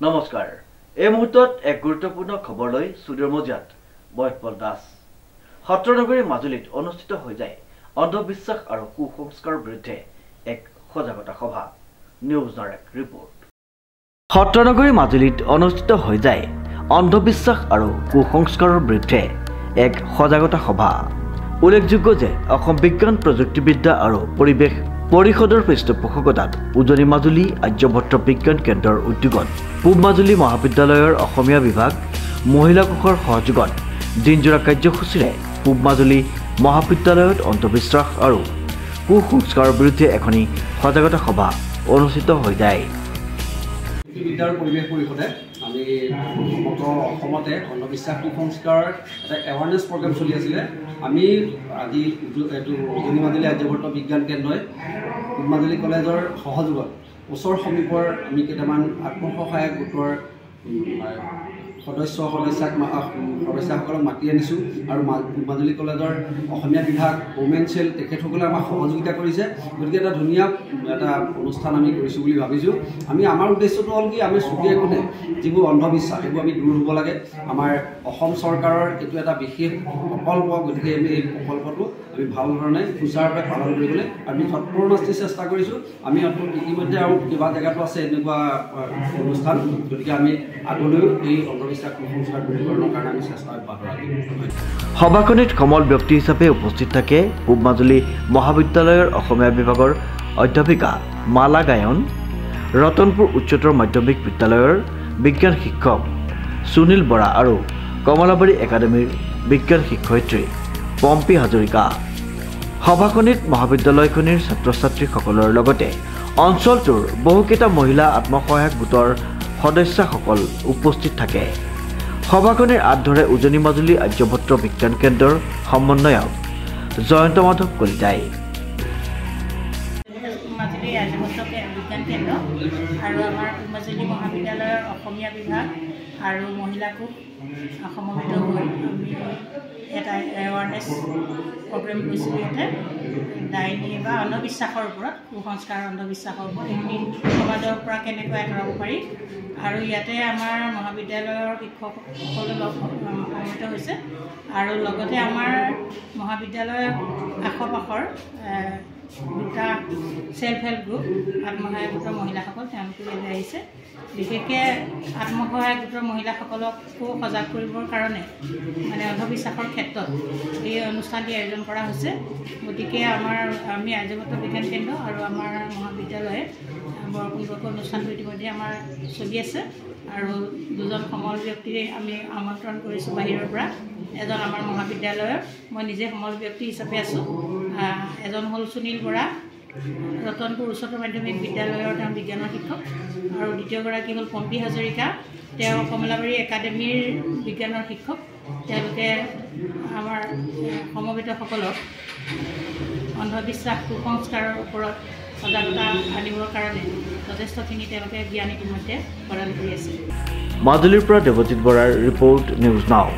নমস্কাৰ এই মুহূৰ্তত এক গুৰুত্বপূৰ্ণ খবৰ লৈ ষ্টুডিঅ'ৰ মজিয়াত বয়সপল দাস সত্ৰনগৰী মাজুলীত অনুষ্ঠিত হৈ যায় অন্ধবিশ্বাস আৰু কুসংস্কাৰৰ বিৰুদ্ধে এক সজাগতা সভা নিউজ নাৰেক ৰিপৰ্ট সত্ৰনগৰী মাজুলীত অনুষ্ঠিত হৈ যায় অন্ধবিশ্বাস আৰু কুসংস্কাৰৰ বিৰুদ্ধে এক সজাগতা সভা উল্লেখযোগ্য যে অসম বিজ্ঞান প্ৰযুক্তিবিদ্যা আৰু পৰিৱেশ পৰিষদৰ পৃষ্ঠপোষকতাত উজনি মাজুলী আৰ্যভট্ট বিজ্ঞান কেন্দ্ৰৰ উদ্যোগত পূব মাজুলী মহাবিদ্যালয়ৰ অসমীয়া বিভাগ মহিলা কোষৰ সহযোগত দিনজোৰা কাৰ্যসূচীৰে পূব মাজুলী মহাবিদ্যালয়ত অন্ধবিশ্বাস আৰু কুসংস্কাৰৰ বিৰুদ্ধে এখনি সজাগতা সভা অনুষ্ঠিত হৈ যায়। বিদ্যাৰ পৰিৱেশ পৰিষদে আমি সমগ্ৰ অসমতে অন্ধবিশ্বাস কুসংস্কাৰ এটা এৱাৰনেছ প্ৰগ্ৰাম চলি আছিলে। আমি আজি এইটো উজনি মাজুলী আৰ্যভট্ট বিজ্ঞান কেন্দ্ৰই পূব মাজুলী কলেজৰ সহযোগত ওচৰ সমীপৰ আমি কেইটামান আত্মসহায়ক গোটৰ সদস্যসকলক মাতি আনিছোঁ আৰু পূব মাজুলী কলেজৰ অসমীয়া বিভাগ ওমেন চেল তেখেতসকলে আমাক সহযোগিতা কৰিছে। গতিকে এটা ধুনীয়া এটা অনুষ্ঠান আমি কৰিছোঁ বুলি ভাবিছোঁ। আমাৰ উদ্দেশ্যটো হ'ল কি আমি চুকে কোণে যিবোৰ অন্ধবিশ্বাস সেইবোৰ আমি দূৰ হ'ব লাগে। আমাৰ অসম চৰকাৰৰ এইটো এটা বিশেষ প্ৰকল্প, গতিকে আমি এই প্ৰকল্পটো আমি ভাল ধৰণে সুচাৰুৰূপে পালন কৰিবলৈ আমি তৎপৰনাস্তি চেষ্টা কৰিছোঁ। আমি ইতিমধ্যে আৰু কিবা জেগাতো আছে এনেকুৱা অনুষ্ঠান, গতিকে আমি আগলৈও এই অন্ধবিশ্বাস কুসংস্কাৰ দূৰীকৰণৰ কাৰণে আমি চেষ্টা অব্যাহত ৰাখিম। সভাখনিত সমল ব্যক্তি হিচাপে উপস্থিত থাকে পূব মাজুলী মহাবিদ্যালয়ৰ অসমীয়া বিভাগৰ অধ্যাপিকা মালা গায়ন, ৰতনপুৰ উচ্চতৰ মাধ্যমিক বিদ্যালয়ৰ বিজ্ঞান শিক্ষক সুনীল বৰা আৰু কমলাবাৰী একাডেমীৰ বিজ্ঞান শিক্ষয়িত্ৰী পম্পী হাজৰিকা। সভাখনিত মহাবিদ্যালয়খনিৰ ছাত্ৰ ছাত্ৰীসকলৰ লগতে অঞ্চলটোৰ বহুকেইটা মহিলা আত্মসহায়ক গোটৰ সদস্যসকল উপস্থিত থাকে। সভাখনিৰ আঁত ধৰে উজনি মাজুলী আৰ্যভট্ট বিজ্ঞান কেন্দ্ৰৰ সমন্বয়ক জয়ন্ত মাধৱ কলিতাই। মাজুলী আৰ্যভট্ট বিজ্ঞান কেন্দ্ৰ আৰু আমাৰ মাজুলী মহাবিদ্যালয়ৰ অসমীয়া বিভাগ আৰু মহিলা কোষ সমবেত হৈ আমি এটা এৱাৰনেছ প্ৰগ্ৰেম কৰিছিলোঁ। ইয়াতে ডাইনী বা অন্ধবিশ্বাসৰ ওপৰত, কুসংস্কাৰ অন্ধবিশ্বাসৰ ওপৰত এইখিনি সমাজৰ পৰা কেনেকৈ আঁতৰাব পাৰি, আৰু ইয়াতে আমাৰ মহাবিদ্যালয়ৰ শিক্ষকসকলে সমবেত হৈছে আৰু লগতে আমাৰ মহাবিদ্যালয়ৰ আশে-পাশৰ দুটা ছেল্ফ হেল্প গ্ৰুপ আত্মসহায়ক গোটৰ মহিলাসকল তেওঁলোকে ইয়ালৈ আহিছে। বিশেষকৈ আত্মসহায়ক গোটৰ মহিলাসকলকো সজাগ কৰিবৰ কাৰণে মানে অন্ধবিশ্বাসৰ ক্ষেত্ৰত এই অনুষ্ঠানটি আয়োজন কৰা হৈছে। গতিকে আমি আৰ্যভট্ট বিজ্ঞান কেন্দ্ৰ আৰু আমাৰ মহাবিদ্যালয়ে বৰপূৰ্বক অনুষ্ঠানটো ইতিমধ্যে আমাৰ চলি আছে আৰু দুজন সমল ব্যক্তি আমি আমন্ত্ৰণ কৰিছোঁ বাহিৰৰ পৰা। এজন আমাৰ মহাবিদ্যালয়ৰ, মই নিজে সমল ব্যক্তি হিচাপে আছোঁ, এজন হ'ল সুনীল বৰা, ৰতনপুৰ উচ্চতৰ মাধ্যমিক বিদ্যালয়ৰ তেওঁ বিজ্ঞানৰ শিক্ষক, আৰু দ্বিতীয়গৰাকী হ'ল পম্পী হাজৰিকা, তেওঁ কমলাবাৰী একাডেমীৰ বিজ্ঞানৰ শিক্ষক। তেওঁলোকে আমাৰ সমবেতসকলক অন্ধবিশ্বাস কুসংস্কাৰৰ ওপৰত সজাগতা আনিবৰ কাৰণে যথেষ্টখিনি তেওঁলোকে জ্ঞান ইতিমধ্যে প্ৰদান কৰি আছে। মাজুলীৰ পৰা দেৱজিৎ বৰাৰ ৰিপৰ্ট, নিউজ নাও।